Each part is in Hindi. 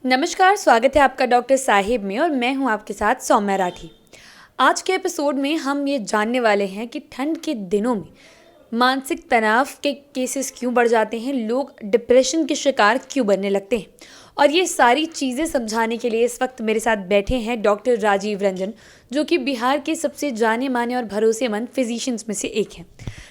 नमस्कार, स्वागत है आपका डॉक्टर साहिब में और मैं हूं आपके साथ सौम्या राठी। आज के एपिसोड में हम ये जानने वाले हैं कि ठंड के दिनों में मानसिक तनाव के केसेस क्यों बढ़ जाते हैं, लोग डिप्रेशन के शिकार क्यों बनने लगते हैं। और ये सारी चीज़ें समझाने के लिए इस वक्त मेरे साथ बैठे हैं डॉक्टर राजीव रंजन, जो कि बिहार के सबसे जाने माने और भरोसेमंद फिजिशियंस में से एक हैं।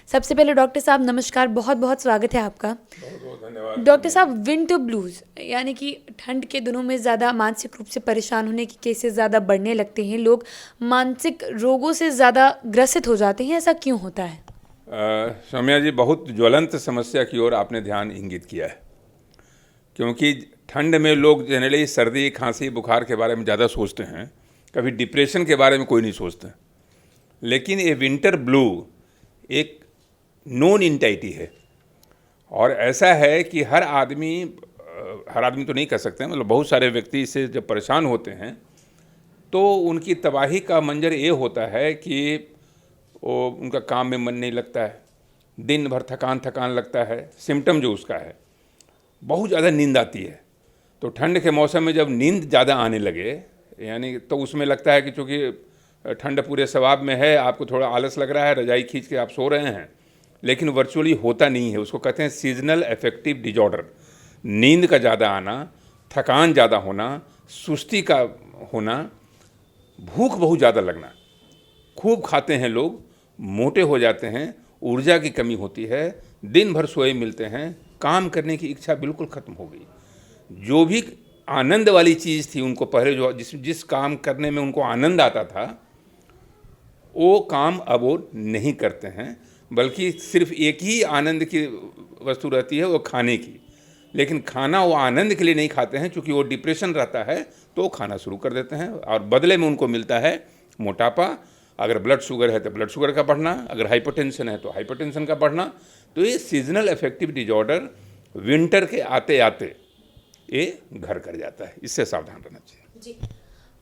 सबसे पहले डॉक्टर साहब नमस्कार, बहुत बहुत स्वागत है आपका। बहुत बहुत धन्यवाद। डॉक्टर साहब, विंटर ब्लूज़ यानी कि ठंड के दिनों में ज़्यादा मानसिक रूप से परेशान होने के केसेस ज़्यादा बढ़ने लगते हैं, लोग मानसिक रोगों से ज़्यादा ग्रसित हो जाते हैं, ऐसा क्यों होता है? सौम्या जी, बहुत ज्वलंत समस्या की ओर आपने ध्यान इंगित किया है। क्योंकि ठंड में लोग जनरली सर्दी खांसी बुखार के बारे में ज़्यादा सोचते हैं, कभी डिप्रेशन के बारे में कोई नहीं सोचते। लेकिन ये विंटर ब्लू एक नोन इंटाइटी है और ऐसा है कि हर आदमी तो नहीं कर सकते, मतलब बहुत सारे व्यक्ति इससे जब परेशान होते हैं तो उनकी तबाही का मंजर ये होता है कि वो उनका काम में मन नहीं लगता है, दिन भर थकान थकान लगता है। सिम्टम जो उसका है, बहुत ज़्यादा नींद आती है। तो ठंड के मौसम में जब नींद ज़्यादा आने लगे, यानी तो उसमें लगता है कि चूँकि ठंड पूरे सवाब में है, आपको थोड़ा आलस लग रहा है, रजाई खींच के आप सो रहे हैं, लेकिन वर्चुअली होता नहीं है। उसको कहते हैं सीजनल अफेक्टिव डिजॉर्डर। नींद का ज़्यादा आना, थकान ज़्यादा होना, सुस्ती का होना, भूख बहुत ज़्यादा लगना, खूब खाते हैं लोग, मोटे हो जाते हैं, ऊर्जा की कमी होती है, दिन भर सोए मिलते हैं, काम करने की इच्छा बिल्कुल ख़त्म हो गई। जो भी आनंद वाली चीज़ थी उनको पहले, जो जिस काम करने में उनको आनंद आता था, वो काम अब वो नहीं करते हैं, बल्कि सिर्फ एक ही आनंद की वस्तु रहती है, वो खाने की। लेकिन खाना वो आनंद के लिए नहीं खाते हैं, क्योंकि वो डिप्रेशन रहता है तो वो खाना शुरू कर देते हैं और बदले में उनको मिलता है मोटापा। अगर ब्लड शुगर है तो ब्लड शुगर का बढ़ना, अगर हाइपरटेंशन है तो हाइपरटेंशन का बढ़ना। तो ये सीजनल अफेक्टिव डिजॉर्डर विंटर के आते आते ये घर कर जाता है, इससे सावधान रहना चाहिए। जी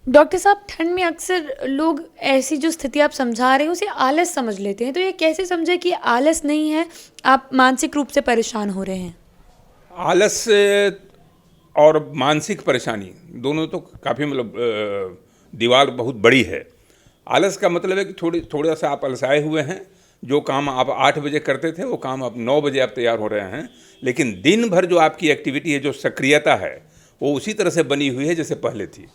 डॉक्टर साहब, ठंड में अक्सर लोग ऐसी जो स्थिति आप समझा रहे हैं उसे आलस समझ लेते हैं, तो ये कैसे समझे कि आलस नहीं है, आप मानसिक रूप से परेशान हो रहे हैं? आलस और मानसिक परेशानी दोनों तो काफ़ी, मतलब दीवार बहुत बड़ी है। आलस का मतलब है कि थोड़ा सा आप अलसाए हुए हैं, जो काम आप 8 बजे करते थे वो काम आप 9 बजे आप तैयार हो रहे हैं, लेकिन दिन भर जो आपकी एक्टिविटी है, जो सक्रियता है, वो उसी तरह से बनी हुई है जैसे पहले थी।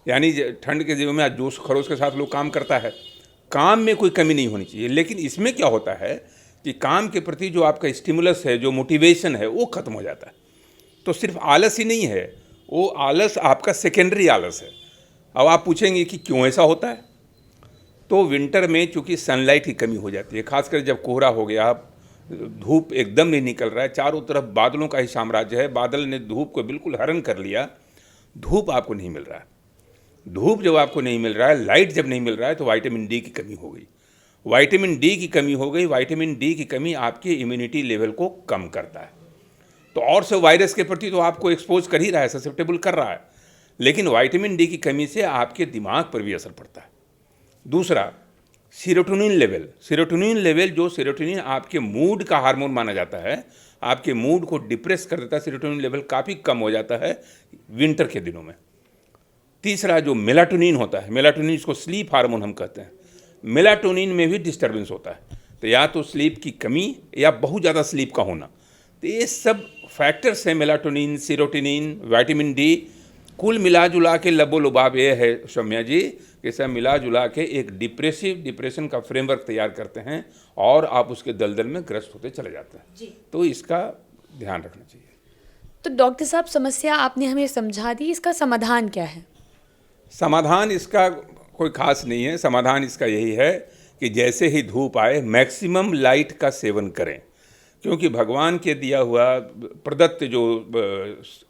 यानी ठंड के दिनों में आज जोश खरोश के साथ लोग काम करता है, काम में कोई कमी नहीं होनी चाहिए। लेकिन इसमें क्या होता है कि काम के प्रति जो आपका स्टिमुलस है, जो मोटिवेशन है, वो ख़त्म हो जाता है। तो सिर्फ आलस ही नहीं है, वो आलस आपका सेकेंडरी आलस है। अब आप पूछेंगे कि क्यों ऐसा होता है, तो विंटर में चूँकि सनलाइट की कमी हो जाती है, खासकर जब कोहरा हो गया, धूप एकदम नहीं निकल रहा है, चारों तरफ बादलों का ही साम्राज्य है, बादल ने धूप को बिल्कुल हरण कर लिया, धूप आपको नहीं मिल रहा है। धूप जब आपको नहीं मिल रहा है, लाइट जब नहीं मिल रहा है, तो विटामिन डी की कमी हो गई। विटामिन डी की कमी हो गई। विटामिन डी की कमी आपके इम्यूनिटी लेवल को कम करता है, तो और सब वायरस के प्रति तो आपको एक्सपोज कर ही रहा है, ससेप्टेबल कर रहा है, लेकिन विटामिन डी की कमी से आपके दिमाग पर भी असर पड़ता है। दूसरा, सीरोटोनिन लेवल, जो सीरोटोनिन आपके मूड का हार्मोन माना जाता है, आपके मूड को डिप्रेस कर देता है, सीरोटोनिन लेवल काफ़ी कम हो जाता है विंटर के दिनों में। तीसरा, जो मेलाटोनिन होता है, मेलाटोनिन, इसको स्लीप हार्मोन हम कहते हैं, मेलाटोनिन में भी डिस्टर्बेंस होता है। तो या तो स्लीप की कमी या बहुत ज़्यादा स्लीप का होना, तो ये सब फैक्टर्स हैं, मेलाटोनिन, सीरोटोनिन, विटामिन डी, कुल मिला जुला के लबोलुबाब ये है सौम्या जी कि सब मिला जुला के एक डिप्रेशन का फ्रेमवर्क तैयार करते हैं और आप उसके दलदल में ग्रस्त होते चले जाते हैं जी। तो इसका ध्यान रखना चाहिए। तो डॉक्टर साहब, समस्या आपने हमें समझा दी, इसका समाधान क्या है? समाधान इसका कोई खास नहीं है। समाधान इसका यही है कि जैसे ही धूप आए मैक्सिमम लाइट का सेवन करें, क्योंकि भगवान के दिया हुआ प्रदत्त जो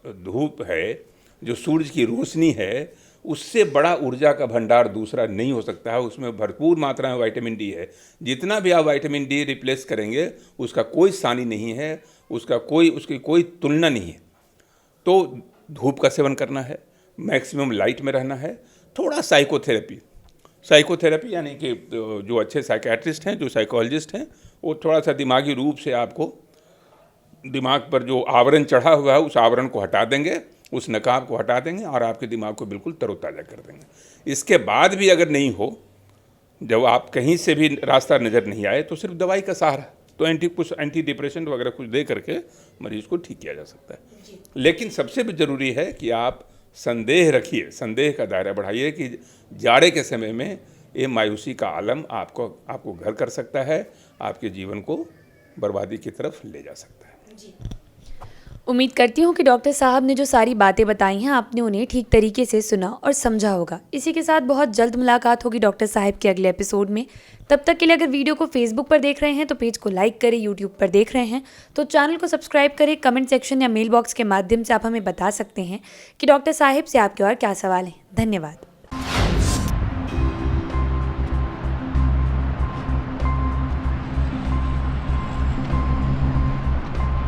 धूप है, जो सूरज की रोशनी है, उससे बड़ा ऊर्जा का भंडार दूसरा नहीं हो सकता है। उसमें भरपूर मात्रा में विटामिन डी है। जितना भी आप विटामिन डी रिप्लेस करेंगे उसका कोई सानी नहीं है, उसकी कोई तुलना नहीं है। तो धूप का सेवन करना है, मैक्सिमम लाइट में रहना है, थोड़ा साइकोथेरेपी यानी कि जो अच्छे साइकियाट्रिस्ट हैं, जो साइकोलॉजिस्ट हैं, वो थोड़ा सा दिमागी रूप से आपको दिमाग पर जो आवरण चढ़ा हुआ है उस आवरण को हटा देंगे उस नकाब को हटा देंगे और आपके दिमाग को बिल्कुल तरोताज़ा कर देंगे। इसके बाद भी अगर नहीं हो, जब आप कहीं से भी रास्ता नज़र नहीं आए, तो सिर्फ दवाई का सहारा, तो कुछ एंटी डिप्रेसेंट वगैरह कुछ दे करके मरीज को ठीक किया जा सकता है। लेकिन सबसे ज़रूरी है कि आप संदेह रखिए, संदेह का दायरा बढ़ाइए कि जाड़े के समय में ये मायूसी का आलम आपको घर कर सकता है, आपके जीवन को बर्बादी की तरफ ले जा सकता है। उम्मीद करती हूँ कि डॉक्टर साहब ने जो सारी बातें बताई हैं आपने उन्हें ठीक तरीके से सुना और समझा होगा। इसी के साथ बहुत जल्द मुलाकात होगी डॉक्टर साहब के अगले एपिसोड में। तब तक के लिए अगर वीडियो को फेसबुक पर देख रहे हैं तो पेज को लाइक करें, यूट्यूब पर देख रहे हैं तो चैनल को सब्सक्राइब करें। कमेंट सेक्शन या मेल बॉक्स के माध्यम से आप हमें बता सकते हैं कि डॉक्टर साहब से आपके और क्या सवाल हैं। धन्यवाद।